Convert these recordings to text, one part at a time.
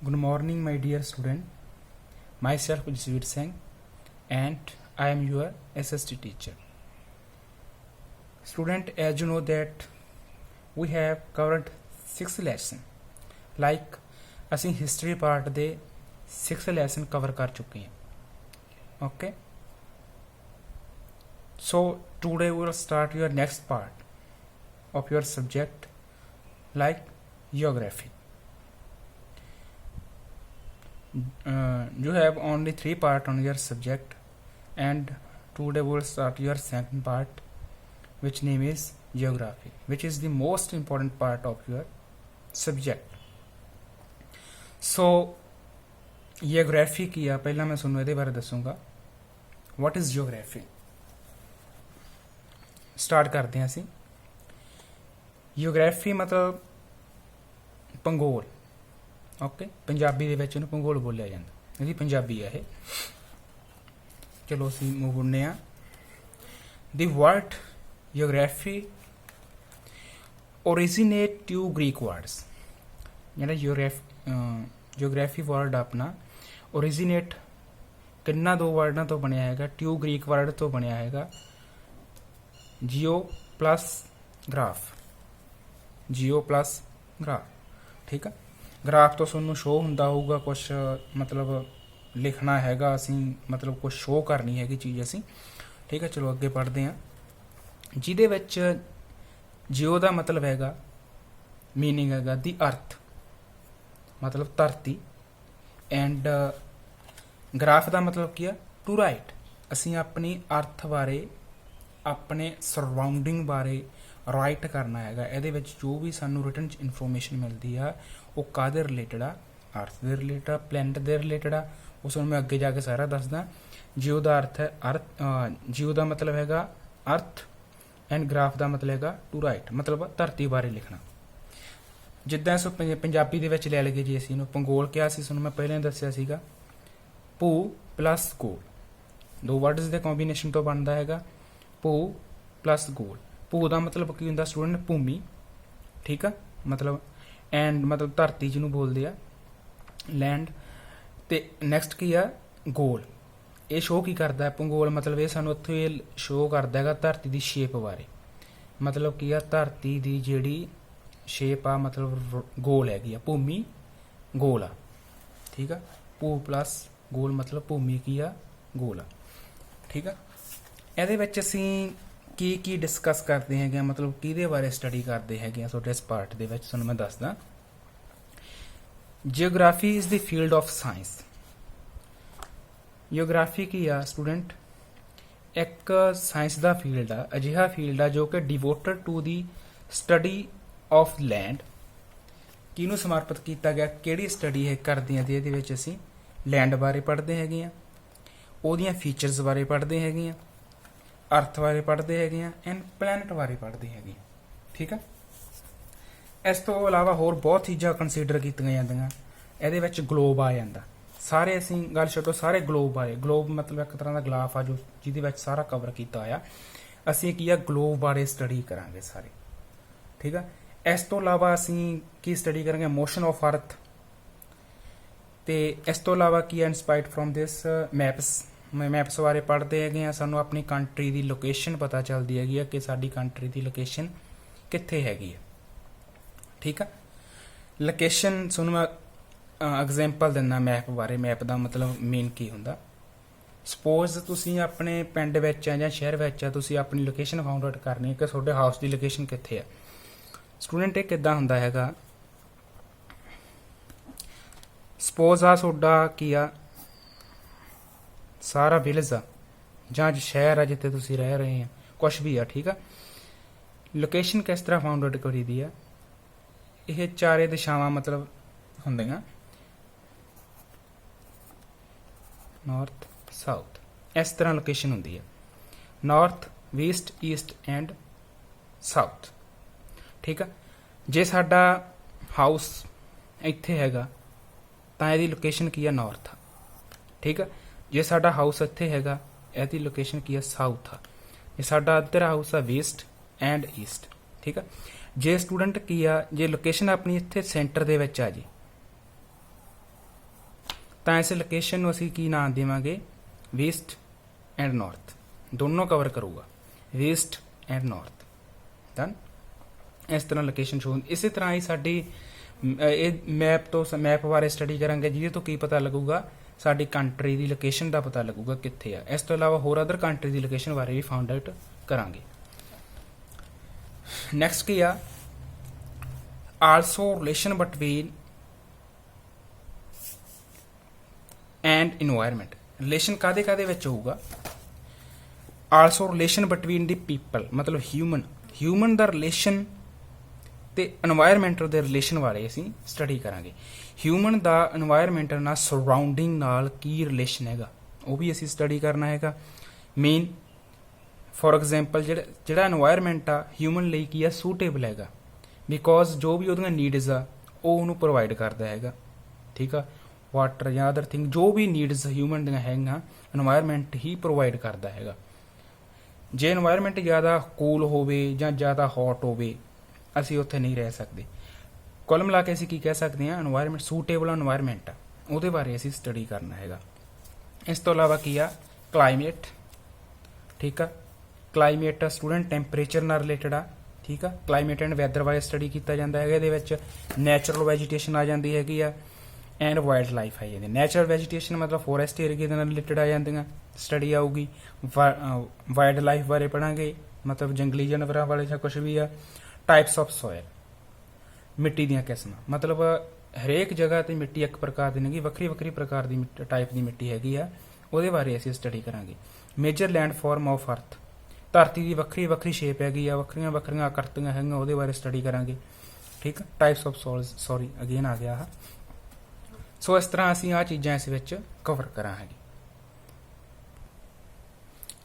Good morning, my dear student. Myself Jasveer Singh, and I am your SST teacher. Student, as you know that we have covered 6 lesson. Like ਅਸੀਂ history part ਦੇ 6 lesson cover ਕਰ ਚੁੱਕੇ ਹਾਂ. Okay. So today we will start your next part of your subject, like geography. You have only 3 part on your subject, and today we will start your second part, which name is geography, which is the most important part of your subject. So geography ਕੀ ਆ, ਪਹਿਲਾਂ ਮੈਂ ਤੁਹਾਨੂੰ ਇਹਦੇ ਬਾਰੇ ਦੱਸੂਗਾ. What is geography? Start ਕਰਦੇ ਹਾਂ ਅਸੀਂ. geography ਮਤਲਬ ਭੂਗੋਲ. ਓਕੇ, ਪੰਜਾਬੀ ਦੇ ਵਿੱਚ ਇਹਨੂੰ ਭੂਗੋਲ ਬੋਲਿਆ ਜਾਂਦਾ. ਇਹਦੀ ਪੰਜਾਬੀ ਆ ਇਹ. ਚਲੋ ਅਸੀਂ ਮੂਵ ਹੁੰਦੇ ਹਾਂ. ਦੀ word geography originate two Greek words. ਜਿਹੜਾ geography word ਆਪਣਾ originate ਕਿੰਨਾ ਦੋ ਵਰਡਾਂ ਤੋਂ ਬਣਿਆ ਹੈਗਾ? two Greek word ਤੋਂ ਬਣਿਆ ਹੈਗਾ. jio plus graph. jio plus graph. ਠੀਕ ਆ. ਗ੍ਰਾਫ ਤੋਂ ਤੁਹਾਨੂੰ ਸ਼ੋ ਹੁੰਦਾ ਹੋਊਗਾ ਕੁਛ, ਮਤਲਬ ਲਿਖਣਾ ਹੈਗਾ ਅਸੀਂ, ਮਤਲਬ ਕੁਛ ਸ਼ੋ ਕਰਨੀ ਹੈਗੀ ਚੀਜ਼ ਅਸੀਂ. ਠੀਕ ਹੈ, ਚਲੋ ਅੱਗੇ ਪੜ੍ਹਦੇ ਹਾਂ. ਜਿਹਦੇ ਵਿੱਚ ਜੀਓ ਦਾ ਮਤਲਬ ਹੈਗਾ, ਮੀਨਿੰਗ ਹੈਗਾ ਦੀ ਅਰਥ, ਮਤਲਬ ਧਰਤੀ. ਐਂਡ ਗ੍ਰਾਫ ਦਾ ਮਤਲਬ ਕੀ ਆ? To write. ਅਸੀਂ ਆਪਣੀ ਅਰਥ ਬਾਰੇ, ਆਪਣੇ ਸਰਾਊਂਡਿੰਗ ਬਾਰੇ ਰਾਈਟ ਕਰਨਾ ਹੈਗਾ. ਇਹਦੇ ਵਿੱਚ ਜੋ ਵੀ ਸਾਨੂੰ ਰਿਟਨ 'ਚ ਇਨਫੋਰਮੇਸ਼ਨ ਮਿਲਦੀ ਆ ਉਹ ਕਾਹਦੇ ਰਿਲੇਟਡ ਆ? ਅਰਥ ਦੇ ਰਿਲੇਟਡ ਆ, ਪਲੈਨਟ ਦੇ ਰਿਲੇਟਡ ਆ. ਉਸ ਨੂੰ ਮੈਂ ਅੱਗੇ ਜਾ ਕੇ ਸਾਰਾ ਦੱਸਦਾ. ਜੀਓ ਦਾ ਅਰਥ ਹੈ ਜੀਓ ਦਾ ਮਤਲਬ ਹੈਗਾ ਅਰਥ, ਐਂਡ ਗ੍ਰਾਫ ਦਾ ਮਤਲਬ ਹੈਗਾ ਟੂ ਰਾਈਟ, ਮਤਲਬ ਧਰਤੀ ਬਾਰੇ ਲਿਖਣਾ. ਜਿੱਦਾਂ ਇਸ ਪੰਜਾਬੀ ਦੇ ਵਿੱਚ ਲੈ ਲਈਏ ਜੀ, ਅਸੀਂ ਇਹਨੂੰ ਭੂਗੋਲ ਕਿਹਾ ਸੀ, ਤੁਹਾਨੂੰ ਮੈਂ ਪਹਿਲਾਂ ਹੀ ਦੱਸਿਆ ਸੀਗਾ. ਭੂ ਪਲੱਸ ਗੋਲ, ਦੋ ਵਰਡਸ ਦੇ ਕੰਬੀਨੇਸ਼ਨ ਤੋਂ ਬਣਦਾ ਹੈਗਾ ਭੂ ਪਲੱਸ ਗੋਲ. ਭੂ ਦਾ ਮਤਲਬ ਕੀ ਹੁੰਦਾ ਸਟੂਡੈਂਟ? ਭੂਮੀ. ਠੀਕ ਆ, ਮਤਲਬ ਐਂਡ ਮਤਲਬ ਧਰਤੀ ਜਿਹਨੂੰ ਬੋਲਦੇ ਆ, ਲੈਂਡ. ਤੇ ਨੈਕਸਟ ਕੀ ਆ? ਗੋਲ. ਇਹ ਸ਼ੋਅ ਕੀ ਕਰਦਾ ਹੈ? ਭੂਗੋਲ ਮਤਲਬ ਇਹ ਸਾਨੂੰ ਉੱਥੇ ਇਹ ਸ਼ੋਅ ਕਰਦਾ ਹੈਗਾ ਧਰਤੀ ਦੀ ਸ਼ੇਪ ਬਾਰੇ. ਮਤਲਬ ਕੀ ਆ? ਧਰਤੀ ਦੀ ਜਿਹੜੀ ਸ਼ੇਪ ਆ, ਮਤਲਬ ਗੋਲ ਹੈਗੀ ਆ, ਭੂਮੀ ਗੋਲ ਆ. ਠੀਕ ਆ, ਭੂ ਪਲੱਸ ਗੋਲ ਮਤਲਬ ਭੂਮੀ ਕੀ ਆ? ਗੋਲ ਆ. ਠੀਕ ਆ. ਇਹਦੇ ਵਿੱਚ ਅਸੀਂ ਕੀ ਡਿਸਕਸ ਕਰਦੇ ਹੈਗੇ ਆ, ਮਤਲਬ ਕਿਹਦੇ ਬਾਰੇ ਸਟੱਡੀ ਕਰਦੇ ਹੈਗੇ ਆ ਤੁਹਾਡੇ ਇਸ ਪਾਰਟ ਦੇ ਵਿੱਚ, ਤੁਹਾਨੂੰ ਮੈਂ ਦੱਸਦਾ. Geography is the field of science. Geography ਕੀ ਆ ਸਟੂਡੈਂਟ? ਇੱਕ ਸਾਇੰਸ ਦਾ ਫੀਲਡ ਆ, ਅਜਿਹਾ ਫੀਲਡ ਆ ਜੋ ਕਿ devoted to the study of land. ਕਿਹਨੂੰ ਸਮਰਪਿਤ ਕੀਤਾ ਗਿਆ? ਕਿਹੜੀ ਸਟੱਡੀ ਹੈ ਕਰਦੇ ਆ? ਇਹਦੇ ਵਿੱਚ ਅਸੀਂ ਲੈਂਡ ਬਾਰੇ ਪੜ੍ਹਦੇ ਹੈਗੇ ਆ, ਉਹਦੀਆਂ ਫੀਚਰਸ ਬਾਰੇ ਪੜ੍ਹਦੇ ਹੈਗੇ ਆ, ਅਰਥ ਬਾਰੇ ਪੜ੍ਹਦੇ ਹੈਗੇ ਆ, ਐਂਡ ਪਲੈਨਟ ਬਾਰੇ ਪੜ੍ਹਦੇ ਹੈਗੇ ਆ. ਠੀਕ ਆ. ਇਸ ਤੋਂ ਇਲਾਵਾ ਹੋਰ ਬਹੁਤ ਚੀਜ਼ਾਂ ਕੰਸੀਡਰ ਕੀਤੀਆਂ ਜਾਂਦੀਆਂ. ਇਹਦੇ ਵਿੱਚ ਗਲੋਬ ਆ ਜਾਂਦਾ. ਸਾਰੇ ਅਸੀਂ ਗੱਲ ਛੱਡੋ, ਸਾਰੇ ਗਲੋਬ ਬਾਰੇ. ਗਲੋਬ ਮਤਲਬ ਇੱਕ ਤਰ੍ਹਾਂ ਦਾ ਗਲਾਫ ਆ ਜੋ ਜਿਹਦੇ ਵਿੱਚ ਸਾਰਾ ਕਵਰ ਕੀਤਾ ਹੋਇਆ. ਅਸੀਂ ਕੀ ਆ? ਗਲੋਬ ਬਾਰੇ ਸਟੱਡੀ ਕਰਾਂਗੇ ਸਾਰੇ. ਠੀਕ ਆ. ਇਸ ਤੋਂ ਇਲਾਵਾ ਅਸੀਂ ਕੀ ਸਟੱਡੀ ਕਰਾਂਗੇ? ਮੋਸ਼ਨ ਆਫ ਅਰਥ. ਤੇ ਇਸ ਤੋਂ ਇਲਾਵਾ ਕੀ ਆ? ਇਨਸਪਾਇਰਡ ਫਰੋਮ ਦਿਸ ਮੈਪਸ ਬਾਰੇ ਪੜ੍ਹਦੇ ਹੈਗੇ ਆ. ਸਾਨੂੰ ਆਪਣੀ ਕੰਟਰੀ ਦੀ ਲੋਕੇਸ਼ਨ ਪਤਾ ਚੱਲਦੀ ਹੈਗੀ ਆ ਕਿ ਸਾਡੀ ਕੰਟਰੀ ਦੀ ਲੋਕੇਸ਼ਨ ਕਿੱਥੇ ਹੈਗੀ ਆ. ਠੀਕ ਆ. ਲੋਕੇਸ਼ਨ ਤੁਹਾਨੂੰ ਮੈਂ ਐਗਜ਼ਾਮਪਲ ਦਿੰਦਾ ਮੈਪ ਬਾਰੇ. ਮੈਪ ਦਾ ਮਤਲਬ ਮੇਨ ਕੀ ਹੁੰਦਾ? ਸਪੋਜ਼ ਤੁਸੀਂ ਆਪਣੇ ਪਿੰਡ ਵਿੱਚ ਆ ਜਾਂ ਸ਼ਹਿਰ ਵਿੱਚ ਆ, ਤੁਸੀਂ ਆਪਣੀ ਲੋਕੇਸ਼ਨ ਫਾਊਂਡ ਆਊਟ ਕਰਨੀ ਹੈ ਕਿ ਤੁਹਾਡੇ ਹਾਊਸ ਦੀ ਲੋਕੇਸ਼ਨ ਕਿੱਥੇ ਆ. ਸਟੂਡੈਂਟ ਇਹ ਕਿੱਦਾਂ ਹੁੰਦਾ ਹੈਗਾ? ਸਪੋਜ਼ ਆ ਤੁਹਾਡਾ ਕੀ ਆ? ਸਾਰਾ ਵਿਲੇਜ ਆ ਜਾਂ ਸ਼ਹਿਰ ਆ ਜਿੱਥੇ ਤੁਸੀਂ ਰਹਿ ਰਹੇ ਆ, ਕੁਛ ਵੀ ਆ. ਠੀਕ ਆ. ਲੋਕੇਸ਼ਨ ਕਿਸ ਤਰ੍ਹਾਂ ਫਾਊਂਡ ਆਊਟ ਕਰੀ ਦੀ ਆ? ਇਹ ਚਾਰੇ ਦਿਸ਼ਾਵਾਂ ਮਤਲਬ ਹੁੰਦੀਆਂ, ਨਾਰਥ ਸਾਊਥ, ਇਸ ਤਰ੍ਹਾਂ ਲੋਕੇਸ਼ਨ ਹੁੰਦੀ ਹੈ. North, West, East and south. ਠੀਕ ਆ. ਜੇ ਸਾਡਾ ਹਾਊਸ ਇੱਥੇ ਹੈਗਾ ਤਾਂ ਇਹਦੀ ਲੋਕੇਸ਼ਨ ਕੀ ਆ? ਨਾਰਥ ਆ. ਠੀਕ ਆ. ਜੇ ਸਾਡਾ ਹਾਊਸ ਇੱਥੇ ਹੈਗਾ, ਇਹਦੀ ਲੋਕੇਸ਼ਨ ਕੀ ਆ? ਸਾਊਥ ਆ. ਜੇ ਸਾਡਾ ਇੱਧਰ ਹਾਊਸ ਆ, ਵੈਸਟ ਐਂਡ ਈਸਟ. ਠੀਕ ਆ. ਜੇ ਸਟੂਡੈਂਟ ਕੀ ਆ, ਜੇ ਲੋਕੇਸ਼ਨ ਆਪਣੀ ਇੱਥੇ ਸੈਂਟਰ ਦੇ ਵਿੱਚ ਆ ਜੀ, ਤਾਂ ਇਸ ਲੋਕੇਸ਼ਨ ਨੂੰ ਅਸੀਂ ਕੀ ਨਾਮ ਦੇਵਾਂਗੇ, ਵੈਸਟ ਐਂਡ ਨਾਰਥ, ਦੋਨੋਂ ਕਵਰ ਕਰੂਗਾ, ਵੈਸਟ ਐਂਡ ਨਾਰਥ। ਡਨ। ਇਸ ਤਰ੍ਹਾਂ ਲੋਕੇਸ਼ਨ ਸ਼ੋ। ਇਸੇ ਤਰ੍ਹਾਂ ਹੀ ਸਾਡੀ ਇਹ ਮੈਪ ਬਾਰੇ ਸਟੱਡੀ ਕਰਾਂਗੇ, ਜਿਹਦੇ ਤੋਂ ਕੀ ਪਤਾ ਲੱਗੂਗਾ, ਸਾਡੀ ਕੰਟਰੀ ਦੀ ਲੋਕੇਸ਼ਨ ਦਾ ਪਤਾ ਲੱਗੂਗਾ ਕਿੱਥੇ ਆ। ਇਸ ਤੋਂ ਇਲਾਵਾ ਹੋਰ ਅਦਰ ਕੰਟਰੀ ਦੀ ਲੋਕੇਸ਼ਨ ਬਾਰੇ ਵੀ ਫਾਊਂਡ ਆਊਟ ਕਰਾਂਗੇ। ਨੈਕਸਟ ਕੀ ਆ, also relation between and environment. Relation ਕਾਦੇ ਵਿੱਚ ਹੋਊਗਾ, also relation between the people, ਮਤਲਬ ਹਿਊਮਨ ਦਾ ਰਿਲੇਸ਼ਨ ਤੇ এনवायरमेंट ਦੇ ਰਿਲੇਸ਼ਨ ਬਾਰੇ ਅਸੀਂ ਸਟੱਡੀ ਕਰਾਂਗੇ। ਹਿਊਮਨ ਦਾ এনवायरमेंट ਨਾਲ ਸਰਾਊਂਡਿੰਗ ਨਾਲ ਕੀ ਰਿਲੇਸ਼ਨ ਹੈਗਾ, ਉਹ ਵੀ ਅਸੀਂ ਸਟੱਡੀ ਕਰਨਾ ਹੈਗਾ। ਮੇਨ ਫੋਰ ਐਗਜ਼ਾਮਪਲ ਜਿਹੜਾ এনवायरमेंट ਆ ਹਿਊਮਨ ਲਈ ਕੀ ਆ, ਸੂਟੇਬਲ ਹੈਗਾ, ਬਿਕੋਜ਼ ਜੋ ਵੀ ਉਹਦੀਆਂ ਨੀਡਸ ਆ ਉਹ ਉਹਨੂੰ ਪ੍ਰੋਵਾਈਡ ਕਰਦਾ ਹੈਗਾ। ਠੀਕ ਆ, ਵਾਟਰ ਜਾਂ ਅਦਰ ਥਿੰਗ, ਜੋ ਵੀ ਨੀਡਸ ਹਿਊਮਨ ਦੀਆਂ ਹੈਗੀਆਂ এনवायरमेंट ਹੀ ਪ੍ਰੋਵਾਈਡ ਕਰਦਾ ਹੈਗਾ। ਜੇ এনवायरमेंट ਜ਼ਿਆਦਾ ਕੂਲ ਹੋਵੇ ਜਾਂ ਜ਼ਿਆਦਾ ਹੌਟ ਹੋਵੇ, ਅਸੀਂ ਉੱਥੇ ਨਹੀਂ ਰਹਿ ਸਕਦੇ। ਕੁੱਲ ਮਿਲਾ ਕੇ ਅਸੀਂ ਕੀ ਕਹਿ ਸਕਦੇ ਹਾਂ, এনवायरमेंट ਸੂਟੇਬਲ এনवायरमेंट ਆ, ਉਹਦੇ ਬਾਰੇ ਅਸੀਂ ਸਟੱਡੀ ਕਰਨਾ ਹੈਗਾ। ਇਸ ਤੋਂ ਇਲਾਵਾ ਕੀ ਆ, ਕਲਾਈਮੇਟ। ਠੀਕ ਆ, ਕਲਾਈਮੇਟ ਸਟੂਡੈਂਟ ਟੈਂਪਰੇਚਰ ਨਾਲ ਰਿਲੇਟਡ ਆ। ਠੀਕ ਆ, ਕਲਾਈਮੇਟ ਐਂਡ ਵੈਦਰ ਬਾਰੇ ਸਟੱਡੀ ਕੀਤਾ ਜਾਂਦਾ ਹੈਗਾ। ਇਹਦੇ ਵਿੱਚ ਨੈਚੁਰਲ ਵੈਜੀਟੇਸ਼ਨ ਆ ਜਾਂਦੀ ਹੈਗੀ ਆ, ਐਂਡ ਵਾਈਲਡ ਲਾਈਫ ਆ ਜਾਂਦੀ। ਨੈਚੁਰਲ ਵੈਜੀਟੇਸ਼ਨ ਮਤਲਬ ਫੋਰੈਸਟ ਏਰੀਆ ਦੇ ਨਾਲ ਰਿਲੇਟਡ ਆ ਜਾਂਦੀਆਂ ਸਟੱਡੀ ਆਊਗੀ। ਵਾਈਲਡ ਲਾਈਫ ਬਾਰੇ ਪੜਾਂਗੇ, ਮਤਲਬ ਜੰਗਲੀ ਜਾਨਵਰਾਂ ਵਾਲੇ ਜਾਂ ਕੁਛ ਵੀ ਆ। ਟਾਈਪਸ ਆਫ ਸੋਇਲ, ਮਿੱਟੀ ਦੀਆਂ ਕਿਸਮਾਂ, ਮਤਲਬ ਹਰੇਕ ਜਗ੍ਹਾ ਤੇ ਮਿੱਟੀ ਇੱਕ ਪ੍ਰਕਾਰ ਦੀ ਨਹੀਂ, ਵੱਖਰੀ ਪ੍ਰਕਾਰ ਦੀ ਟਾਈਪ ਦੀ ਮਿੱਟੀ ਹੈਗੀ ਆ, ਉਹਦੇ ਬਾਰੇ ਅਸੀਂ ਸਟੱਡੀ ਕਰਾਂਗੇ। ਮੇਜਰ ਲੈਂਡ ਫਾਰਮ ਆਫ ਅਰਥ, ਧਰਤੀ ਦੀ ਵੱਖਰੀ ਸ਼ੇਪ ਹੈਗੀ ਆ, ਵੱਖਰੀਆਂ ਆਕਰਤੀਆਂ ਹੈਗੀਆਂ, ਉਹਦੇ ਬਾਰੇ ਸਟੱਡੀ ਕਰਾਂਗੇ। ਠੀਕ, ਟਾਈਪਸ ਆਫ ਸੋਇਲਸ, ਸੌਰੀ ਅਗੇਨ ਆ ਗਿਆ। ਸੋ ਇਸ ਤਰ੍ਹਾਂ ਅਸੀਂ ਆਹ ਚੀਜ਼ਾਂ ਇਸ ਵਿੱਚ ਕਵਰ ਕਰਾਂਗੇ।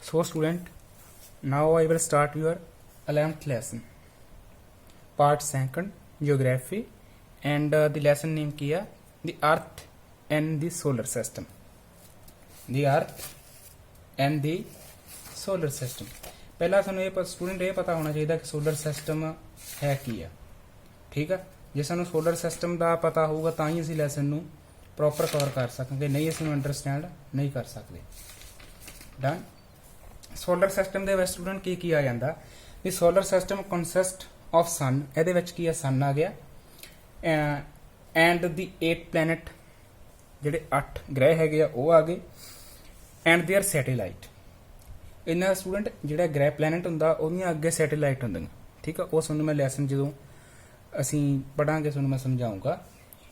ਸੋ student, now I will start your 11th lesson, part 2, geography, and the lesson name ਕੀ ਆ, the earth and the solar system, the earth and the solar system। ਪਹਿਲਾਂ ਸਾਨੂੰ ਇਹ ਸਟੂਡੈਂਟ ਇਹ ਪਤਾ ਹੋਣਾ ਚਾਹੀਦਾ ਕਿ ਸੋਲਰ ਸਿਸਟਮ ਹੈ ਕੀ ਆ। ਠੀਕ ਆ, ਜੇ ਸਾਨੂੰ ਸੋਲਰ ਸਿਸਟਮ ਦਾ ਪਤਾ ਹੋਊਗਾ ਤਾਂ ਹੀ ਅਸੀਂ ਲੈਸਨ ਨੂੰ ਪ੍ਰੋਪਰ ਕਵਰ ਕਰ ਸਕਾਂਗੇ, ਨਹੀਂ ਅਸੀਂ ਨੂੰ ਅੰਡਰਸਟੈਂਡ ਨਹੀਂ ਕਰ ਸਕਦੇ। ਡਨ। ਸੋਲਰ ਸਿਸਟਮ ਦੇ ਵਿੱਚ ਸਟੂਡੈਂਟ ਕੀ ਆ ਜਾਂਦਾ, ਵੀ ਸੋਲਰ ਸਿਸਟਮ ਕੰਸਿਸਟ ਆਫ ਸਨ, ਇਹਦੇ ਵਿੱਚ ਕੀ ਆ, ਸਨ ਆ ਗਿਆ, ਐਂਡ ਦੀ 8 ਪਲੈਨਟ, ਜਿਹੜੇ 8 ਗ੍ਰਹਿ ਹੈਗੇ ਆ ਉਹ ਆ ਗਏ, ਐਂਡ ਦੇਅਰ ਸੈਟੇਲਾਈਟ। ਇਹਨਾਂ ਦਾ ਸਟੂਡੈਂਟ ਜਿਹੜਾ ਗ੍ਰਹਿ ਪਲੈਨਟ ਹੁੰਦਾ ਉਹਦੀਆਂ ਅੱਗੇ ਸੈਟੇਲਾਈਟ ਹੁੰਦੀਆਂ। ਠੀਕ ਆ, ਉਹ ਤੁਹਾਨੂੰ ਮੈਂ ਲੈਸਨ ਜਦੋਂ ਅਸੀਂ ਪੜਾਂਗੇ ਤੁਹਾਨੂੰ ਮੈਂ ਸਮਝਾਊਂਗਾ।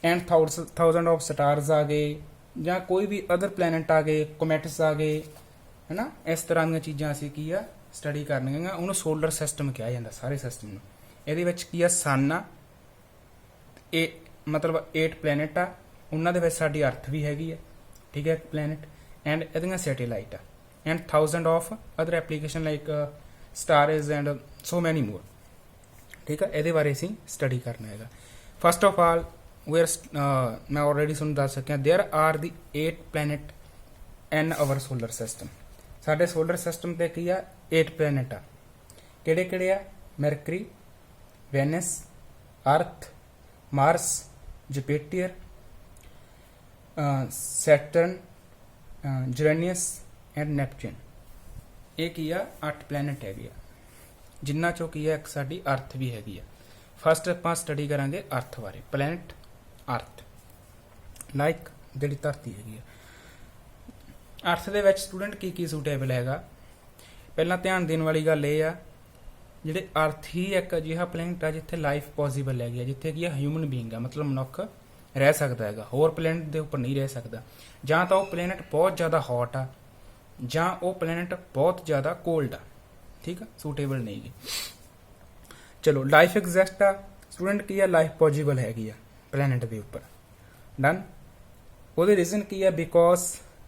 ਐਂਡ 1000 ਆਫ ਸਟਾਰਸ ਆ ਗਏ, ਜਾਂ ਕੋਈ ਵੀ ਅਦਰ ਪਲੈਨਟ ਆ ਗਏ, ਕੋਮੈਟਸ ਆ ਗਏ, ਹੈ ਨਾ। ਇਸ ਤਰ੍ਹਾਂ ਦੀਆਂ ਚੀਜ਼ਾਂ ਅਸੀਂ ਕੀ ਆ ਸਟੱਡੀ ਕਰਨੀਆਂ, ਉਹਨੂੰ ਸੋਲਰ ਸਿਸਟਮ ਕਿਹਾ ਜਾਂਦਾ ਸਾਰੇ ਸਿਸਟਮ ਨੂੰ। ਇਹਦੇ ਵਿੱਚ ਕੀ ਆ, ਸਨ ਆ, ਇਹ ਮਤਲਬ 8 ਪਲੈਨਟ ਆ, ਉਹਨਾਂ ਦੇ ਵਿੱਚ ਸਾਡੀ ਅਰਥ ਵੀ ਹੈਗੀ ਆ। ਠੀਕ ਹੈ, ਪਲੈਨਟ, ਐਂਡ ਇਹਦੀਆਂ ਸੈਟੇਲਾਈਟ ਆ, and 1000 of other application like stars and so ਮੈਨੀ ਮੋਰ। ਠੀਕ ਆ, ਇਹਦੇ ਬਾਰੇ ਅਸੀਂ ਸਟੱਡੀ ਕਰਨਾ ਹੈਗਾ। ਫਸਟ ਆਫ ਆਲ ਮੈਂ ਆਲਰੇਡੀ ਤੁਹਾਨੂੰ ਦੱਸ ਸਕਿਆ, there are the 8 planet in our solar system. ਸਾਡੇ ਸੋਲਰ ਸਿਸਟਮ ਤੇ ਕੀ ਆ, 8 ਪਲੈਨਟ ਆ। ਕਿਹੜੇ ਆ, Mercury, Venus, Earth, Mars, Jupiter, Saturn, Uranus and Neptune. ਇਹ ਕੀ ਆ, 8 ਪਲੈਨਟ ਹੈਗੇ ਆ, ਜਿਨ੍ਹਾਂ ਚੋਂ ਕੀ ਆ ਇੱਕ ਸਾਡੀ ਅਰਥ ਵੀ ਹੈਗੀ ਆ। ਫਸਟ ਆਪਾਂ ਸਟੱਡੀ ਕਰਾਂਗੇ ਅਰਥ ਬਾਰੇ। ਪਲੈਨਟ ਅਰਥ, ਲਾਈਕ ਜਿਹੜੀ ਧਰਤੀ ਹੈਗੀ ਆ। ਅਰਥ ਦੇ ਵਿੱਚ ਸਟੂਡੈਂਟ ਕੀ ਸੂਟੇਬਲ ਹੈਗਾ, ਪਹਿਲਾਂ ਧਿਆਨ ਦੇਣ ਵਾਲੀ ਗੱਲ ਇਹ ਆ, ਜਿਹੜੇ ਅਰਥ ਹੀ ਇੱਕ ਅਜਿਹਾ ਪਲੈਨਟ ਆ ਜਿੱਥੇ ਲਾਈਫ ਪੋਸੀਬਲ ਹੈਗੀ ਆ, ਜਿੱਥੇ ਕੀ ਆ ਹਿਊਮਨ ਬੀਇੰਗ ਆ, ਮਤਲਬ ਮਨੁੱਖ ਰਹਿ ਸਕਦਾ ਹੈਗਾ, ਹੋਰ ਪਲੈਨਟ ਦੇ ਉੱਪਰ ਨਹੀਂ ਰਹਿ ਸਕਦਾ। ਜਾਂ ਤਾਂ ਉਹ ਪਲੈਨਟ ਬਹੁਤ ਜ਼ਿਆਦਾ ਹੌਟ ਆ, ਜਾਂ ਉਹ ਪਲੈਨਟ ਬਹੁਤ ਜ਼ਿਆਦਾ ਕੋਲਡ ਆ। ਠੀਕ ਆ, ਸੂਟੇਬਲ ਨਹੀਂ ਗੀ। ਚਲੋ, ਲਾਈਫ ਐਗਜ਼ਿਸਟ ਆ ਸਟੂਡੈਂਟ, ਕੀ ਆ, ਲਾਈਫ ਪੋਸੀਬਲ ਹੈਗੀ ਆ ਪਲੈਨਟ ਦੇ ਉੱਪਰ। ਡਨ। ਉਹਦੇ ਰੀਜ਼ਨ ਕੀ ਆ, because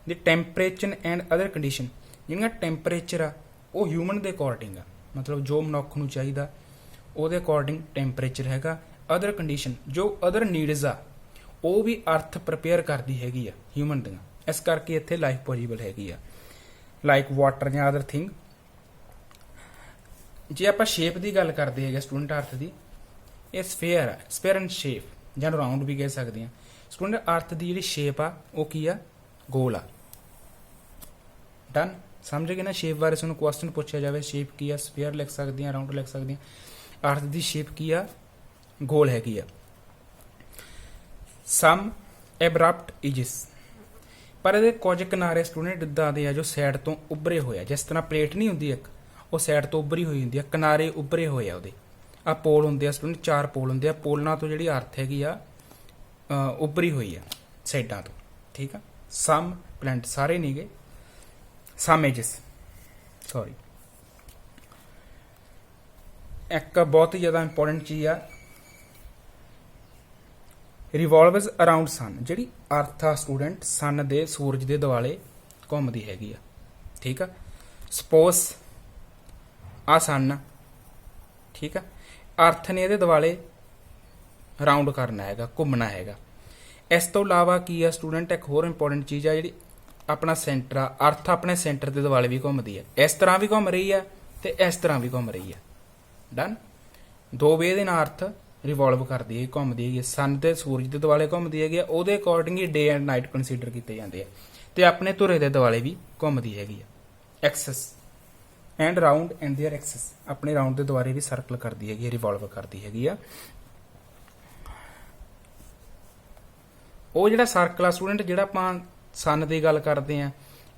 the temperature and other condition, ਜਿਹੜੀਆਂ ਟੈਂਪਰੇਚਰ ਆ ਉਹ ਹਿਊਮਨ ਦੇ ਅਕੋਰਡਿੰਗ ਆ, ਮਤਲਬ ਜੋ ਮਨੁੱਖ ਨੂੰ ਚਾਹੀਦਾ ਉਹਦੇ ਅਕੋਰਡਿੰਗ ਟੈਂਪਰੇਚਰ ਹੈਗਾ। ਅਦਰ ਕੰਡੀਸ਼ਨ, ਜੋ ਅਦਰ ਨੀਡਸ ਆ ਉਹ ਵੀ ਅਰਥ ਪ੍ਰਿਪੇਅਰ ਕਰਦੀ ਹੈਗੀ ਆ ਹਿਊਮਨ ਦੀਆਂ, ਇਸ ਕਰਕੇ ਇੱਥੇ ਲਾਈਫ ਪੋਸੀਬਲ ਹੈਗੀ ਆ, ਲਾਈਕ ਵਾਟਰ ਜਾਂ ਅਦਰ ਥਿੰਗ। ਜੇ ਆਪਾਂ ਸ਼ੇਪ ਦੀ ਗੱਲ ਕਰਦੇ ਹੈਗੇ ਸਟੂਡੈਂਟ ਅਰਥ ਦੀ, ਇਹ ਸਫੇਅਰ ਆ, ਸਫੇਅਰ ਇਨ ਸ਼ੇਪ, ਜਾਂ ਰਾਉਂਡ ਵੀ ਕਹਿ ਸਕਦੇ ਹਾਂ ਸਟੂਡੈਂਟ। ਅਰਥ ਦੀ ਜਿਹੜੀ ਸ਼ੇਪ ਆ ਉਹ ਕੀ ਆ, ਗੋਲ ਆ। ਡਨ, ਸਮਝ ਗਏ ਨਾ। ਸ਼ੇਪ ਬਾਰੇ ਤੁਹਾਨੂੰ ਕੁਐਸਚਨ ਪੁੱਛਿਆ ਜਾਵੇ ਸ਼ੇਪ ਕੀ ਆ, ਸਫੀਅਰ ਲਿਖ ਸਕਦੇ ਆ, ਰਾਉਂਡ ਲਿਖ ਸਕਦੇ ਆ। ਅਰਥ ਦੀ ਸ਼ੇਪ ਕੀ ਆ, ਗੋਲ ਹੈਗੀ ਆ। ਸਮ ਐਬਰਪਟ ਇਜਿਸ, ਪਰ ਇਹਦੇ ਕੁਝ ਕਿਨਾਰੇ ਸਟੂਡੈਂਟ ਇੱਦਾਂ ਦੇ ਆ ਜੋ ਸਾਈਡ ਤੋਂ ਉੱਭਰੇ ਹੋਏ ਆ। ਜਿਸ ਤਰ੍ਹਾਂ ਪਲੇਟ ਨਹੀਂ ਹੁੰਦੀ ਇੱਕ, ਉਹ ਸਾਈਡ ਤੋਂ ਉੱਭਰੀ ਹੋਈ ਹੁੰਦੀ ਆ, ਕਿਨਾਰੇ ਉੱਭਰੇ ਹੋਏ ਆ ਉਹਦੇ। ਆ ਪੋਲ ਹੁੰਦੇ ਆ ਸਟੂਡੈਂਟ, 4 ਪੋਲ ਹੁੰਦੇ ਆ। ਪੋਲਾਂ ਤੋਂ ਜਿਹੜੀ ਅਰਥ ਹੈਗੀ ਆ ਉੱਭਰੀ ਹੋਈ ਆ ਸਾਈਡਾਂ ਤੋਂ, ਠੀਕ ਆ। ਸਮ ਪਲੈਂਟ, ਸਾਰੇ ਨਹੀਂ ਗਏ, ਸਮ ਐਜਿਸ, ਸੌਰੀ। ਇੱਕ ਬਹੁਤ ਹੀ ਜ਼ਿਆਦਾ ਇੰਪੋਰਟੈਂਟ ਚੀਜ਼ ਆ, ਰਿਵੋਲਵਸ ਅਰਾਊਂਡ ਸਨ। ਜਿਹੜੀ ਅਰਥ ਆ ਸਟੂਡੈਂਟ ਸਨ ਦੇ, ਸੂਰਜ ਦੇ ਦੁਆਲੇ ਘੁੰਮਦੀ ਹੈਗੀ ਆ, ਠੀਕ ਆ। ਸਪੋਜ਼ ਆ ਸਨ, ਠੀਕ ਆ। ਅਰਥ ਨੇ ਇਹਦੇ ਦੁਆਲੇ ਰਾਉਂਡ ਕਰਨਾ ਹੈਗਾ, ਘੁੰਮਣਾ ਹੈਗਾ। ਇਸ ਤੋਂ ਇਲਾਵਾ ਕੀ ਆ ਸਟੂਡੈਂਟ, ਇੱਕ ਹੋਰ ਇੰਪੋਰਟੈਂਟ ਚੀਜ਼ ਆ ਜਿਹੜੀ ਆਪਣਾ ਸੈਂਟਰ ਆ। ਅਰਥ ਆਪਣੇ ਸੈਂਟਰ ਦੇ ਦੁਆਲੇ ਵੀ ਘੁੰਮਦੀ ਹੈ, ਇਸ ਤਰ੍ਹਾਂ ਵੀ ਘੁੰਮ ਰਹੀ ਆ ਤੇ ਇਸ ਤਰ੍ਹਾਂ ਵੀ ਘੁੰਮ ਰਹੀ ਆ। ਡਨ, 2 ਵੇ ਦੇ ਨਾਲ ਅਰਥ ਰਿਵੋਲਵ ਕਰਦੀ ਹੈ, ਘੁੰਮਦੀ ਹੈਗੀ। ਸਨ ਤੇ ਸੂਰਜ ਦੇ ਦੁਆਲੇ ਘੁੰਮਦੀ ਹੈਗੀ ਆ, ਉਹਦੇ according he day and night consider ਕੀਤੇ ਜਾਂਦੇ ਆ। ਤੇ ਆਪਣੇ ਧੁਰੇ ਦੇ ਦੁਆਲੇ ਵੀ ਘੁੰਮਦੀ ਹੈਗੀ ਆ। Axis and round and there Axis, ਆਪਣੇ ਰਾਉਂਡ ਦੇ ਦੁਆਲੇ ਵੀ ਸਰਕਲ ਕਰਦੀ ਹੈਗੀ, ਰਿਵੋਲਵ ਕਰਦੀ ਹੈਗੀ ਆ। ਉਹ ਜਿਹੜਾ ਸਰਕਲ ਆ ਸਟੂਡੈਂਟ, ਜਿਹੜਾ ਆਪਾਂ ਸਨ ਦੀ ਗੱਲ ਕਰਦੇ ਆ,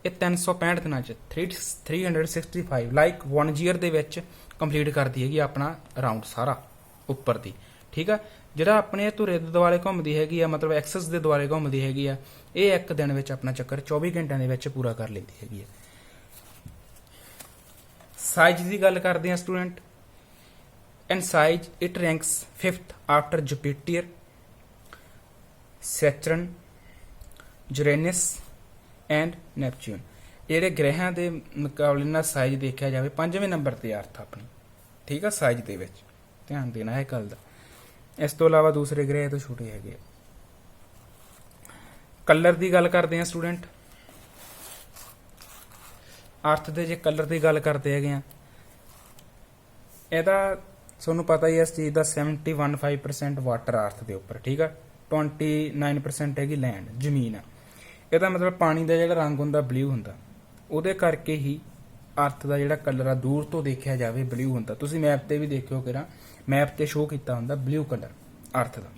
ਇਹ 365 ਦਿਨਾਂ ਚ 365 ਲਾਈਕ 1 ਈਅਰ ਦੇ ਵਿੱਚ ਕੰਪਲੀਟ ਕਰਦੀ ਹੈਗੀ ਆਪਣਾ ਰਾਉਂਡ ਸਾਰਾ ਉੱਪਰ ਦੀ, ਠੀਕ ਆ। ਜਿਹੜਾ ਆਪਣੇ ਧੁਰੇ ਦੇ ਦੁਆਲੇ ਘੁੰਮਦੀ ਹੈਗੀ ਆ, ਮਤਲਬ ਐਕਸਸ ਦੇ ਦੁਆਲੇ ਘੁੰਮਦੀ ਹੈਗੀ ਆ, ਇਹ ਇੱਕ ਦਿਨ ਵਿੱਚ ਆਪਣਾ ਚੱਕਰ 24 ਘੰਟਿਆਂ ਦੇ ਵਿੱਚ ਪੂਰਾ ਕਰ ਲੈਂਦੀ ਹੈਗੀ ਆ। ਸਾਈਜ਼ ਦੀ ਗੱਲ ਕਰਦੇ ਆ student, in size it ranks 5th after Jupiter, Saturn, Uranus and Neptune. ਜਿਹੜੇ ਗ੍ਰਹਿਾਂ ਦੇ ਮੁਕਾਬਲੇ ਨਾਲ ਸਾਈਜ਼ ਦੇਖਿਆ ਜਾਵੇ 5ਵੇਂ ਨੰਬਰ ਤੇ ਅਰਥ ਆਪਣੀ, ਠੀਕ ਆ, ਸਾਈਜ਼ ਦੇ ਵਿੱਚ ਧਿਆਨ ਦੇਣਾ ਇਹ ਗੱਲ ਦਾ। ਇਸ ਤੋਂ ਇਲਾਵਾ ਦੂਸਰੇ ਗ੍ਰਹਿ ਤੋਂ ਛੋਟੇ ਹੈਗੇ। ਕਲਰ ਦੀ ਗੱਲ ਕਰਦੇ ਆ ਸਟੂਡੈਂਟ, ਅਰਥ ਦੇ ਜੇ ਕਲਰ ਦੀ ਗੱਲ ਕਰਦੇ ਹੈਗੇ ਆ, ਇਹਦਾ ਤੁਹਾਨੂੰ ਪਤਾ ਹੀ ਇਸ ਚੀਜ਼ ਦਾ 71% ਵਾਟਰ ਅਰਥ ਦੇ ਉੱਪਰ, ਠੀਕ ਆ। 29% ਹੈਗੀ ਲੈਂਡ, ਜ਼ਮੀਨ ਆ। ਇਹਦਾ ਮਤਲਬ ਪਾਣੀ ਦਾ ਜਿਹੜਾ ਰੰਗ ਹੁੰਦਾ ਬਲੂ ਹੁੰਦਾ, ਉਹਦੇ ਕਰਕੇ ਹੀ ਅਰਥ ਦਾ ਜਿਹੜਾ ਕਲਰ ਆ ਦੂਰ ਤੋਂ ਦੇਖਿਆ ਜਾਵੇ ਬਲੂ ਹੁੰਦਾ। ਤੁਸੀਂ ਮੈਪ ਤੇ ਵੀ ਦੇਖਿਓ ਕਿਰਾ, ਮੈਪ ਤੇ ਸ਼ੋਅ ਕੀਤਾ ਹੁੰਦਾ ਬਲੂ ਕਲਰ ਅਰਥ ਦਾ।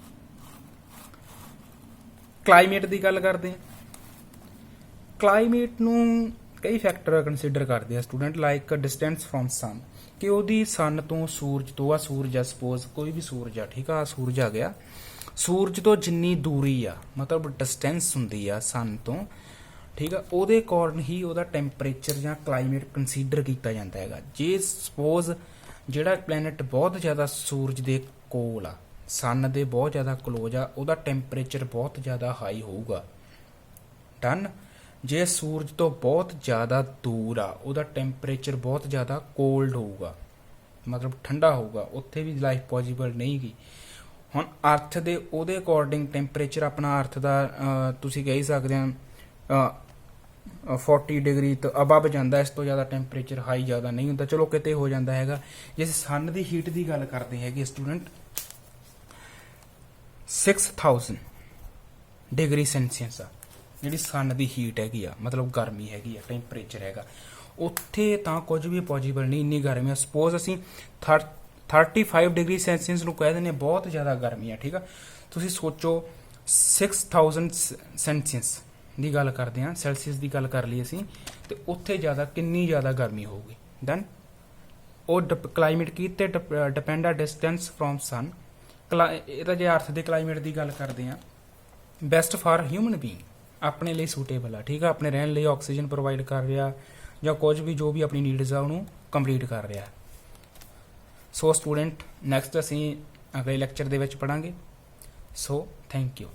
ਕਲਾਈਮੇਟ ਦੀ ਗੱਲ ਕਰਦੇ ਆ, ਕਲਾਈਮੇਟ ਨੂੰ ਕਈ ਫੈਕਟਰ ਕੰਸੀਡਰ ਕਰਦੇ ਆ ਸਟੂਡੈਂਟ, ਲਾਈਕ ਡਿਸਟੈਂਸ ਫਰੋਮ ਸਨ, ਕਿ ਉਹਦੀ ਸਨ ਤੋਂ, ਸੂਰਜ ਤੋਂ, ਆ ਸੂਰਜ ਆ ਸਪੋਜ਼ ਕੋਈ ਵੀ ਸੂਰਜ ਆ, ਠੀਕ ਆ, ਸੂਰਜ ਆ ਗਿਆ, ਸੂਰਜ ਤੋਂ ਜਿੰਨੀ ਦੂਰੀ ਆ, ਮਤਲਬ ਡਿਸਟੈਂਸ ਹੁੰਦੀ ਆ ਸਨ ਤੋਂ, ਠੀਕ ਆ, ਉਹਦੇ ਅਕੋਰਡਿੰਗ ਹੀ ਉਹਦਾ ਟੈਂਪਰੇਚਰ ਜਾਂ ਕਲਾਈਮੇਟ ਕੰਸੀਡਰ ਕੀਤਾ ਜਾਂਦਾ ਹੈਗਾ। ਜੇ ਸਪੋਜ਼ ਜਿਹੜਾ ਪਲੈਨਟ ਬਹੁਤ ਜ਼ਿਆਦਾ ਸੂਰਜ ਦੇ ਕੋਲ ਆ, ਸਨ ਦੇ ਬਹੁਤ ਜ਼ਿਆਦਾ ਕਲੋਜ਼ ਆ, ਉਹਦਾ ਟੈਂਪਰੇਚਰ ਬਹੁਤ ਜ਼ਿਆਦਾ ਹਾਈ ਹੋਊਗਾ। ਡਨ, ਜੇ ਸੂਰਜ ਤੋਂ ਬਹੁਤ ਜ਼ਿਆਦਾ ਦੂਰ ਆ, ਉਹਦਾ ਟੈਂਪਰੇਚਰ ਬਹੁਤ ਜ਼ਿਆਦਾ ਕੋਲਡ ਹੋਊਗਾ, ਮਤਲਬ ਠੰਡਾ ਹੋਊਗਾ, ਉੱਥੇ ਵੀ ਲਾਈਫ ਪੋਸੀਬਲ ਨਹੀਂ ਗੀ। ਹੁਣ ਅਰਥ ਦੇ ਉਹਦੇ ਅਕੋਰਡਿੰਗ ਟੈਂਪਰੇਚਰ ਆਪਣਾ ਅਰਥ ਦਾ ਤੁਸੀਂ ਕਹਿ ਸਕਦੇ ਆ 40 ਡਿਗਰੀ ਤੋਂ ਅਬਵ ਜਾਂਦਾ, ਇਸ ਤੋਂ ਜ਼ਿਆਦਾ ਟੈਂਪਰੇਚਰ ਹਾਈ ਜ਼ਿਆਦਾ ਨਹੀਂ ਹੁੰਦਾ। ਚਲੋ ਕਿਤੇ ਹੋ ਜਾਂਦਾ ਹੈਗਾ। ਜੇ ਸਨ ਦੀ ਹੀਟ ਦੀ ਗੱਲ ਕਰਦੇ ਹੈਗੇ ਸਟੂਡੈਂਟ, 6000 ਡਿਗਰੀ ਸੈਲਸੀਅਸ ਆ ਜਿਹੜੀ ਸਨ ਦੀ ਹੀਟ ਹੈਗੀ ਆ, ਮਤਲਬ ਗਰਮੀ ਹੈਗੀ ਆ, ਟੈਂਪਰੇਚਰ ਹੈਗਾ, ਉੱਥੇ ਤਾਂ ਕੁਝ ਵੀ ਪੋਸੀਬਲ ਨਹੀਂ, ਇੰਨੀ ਗਰਮੀ ਆ। ਸਪੋਜ਼ ਅਸੀਂ 35 ਡਿਗਰੀ ਸੈਲਸੀਅਸ ਨੂੰ ਕਹਿ ਦਿੰਦੇ ਹਾਂ ਬਹੁਤ ਜ਼ਿਆਦਾ ਗਰਮੀ ਆ, ਠੀਕ ਆ। ਤੁਸੀਂ ਸੋਚੋ 6000 ਸੈਲਸੀਅਸ ਦੀ ਗੱਲ ਕਰਦੇ ਹਾਂ, ਸੈਲਸੀਅਸ ਦੀ ਗੱਲ ਕਰ ਲਈ ਅਸੀਂ, ਤੇ ਉੱਥੇ ਜ਼ਿਆਦਾ ਕਿੰਨੀ ਜ਼ਿਆਦਾ ਗਰਮੀ ਹੋਊਗੀ। ਦੈਨ ਉਹ ਕਲਾਈਮੇਟ ਕੀ ਤੇ ਡਿਪੈਂਡ ਆ ਡਿਸਟੈਂਸ ਫਰੋਮ ਸਨ। ਇਹਦਾ ਜੇ ਅਰਥ ਦੇ ਕਲਾਈਮੇਟ ਦੀ ਗੱਲ ਕਰਦੇ ਹਾਂ, ਬੈਸਟ ਫਾਰ ਹਿਊਮਨ ਬੀਇੰਗ, ਆਪਣੇ ਲਈ ਸੂਟੇਬਲ ਆ, ਠੀਕ ਆ, ਆਪਣੇ ਰਹਿਣ ਲਈ ਆਕਸੀਜਨ ਪ੍ਰੋਵਾਈਡ ਕਰ ਰਿਹਾ ਜਾਂ ਕੁਝ ਵੀ ਜੋ ਵੀ ਆਪਣੀ ਨੀਡਸ ਆ ਉਹਨੂੰ ਕੰਪਲੀਟ ਕਰ ਰਿਹਾ। ਸੋ ਸਟੂਡੈਂਟ ਨੈਕਸਟ ਅਸੀਂ ਅਗਲੇ ਲੈਕਚਰ ਦੇ ਵਿੱਚ ਪੜਾਂਗੇ। So thank you.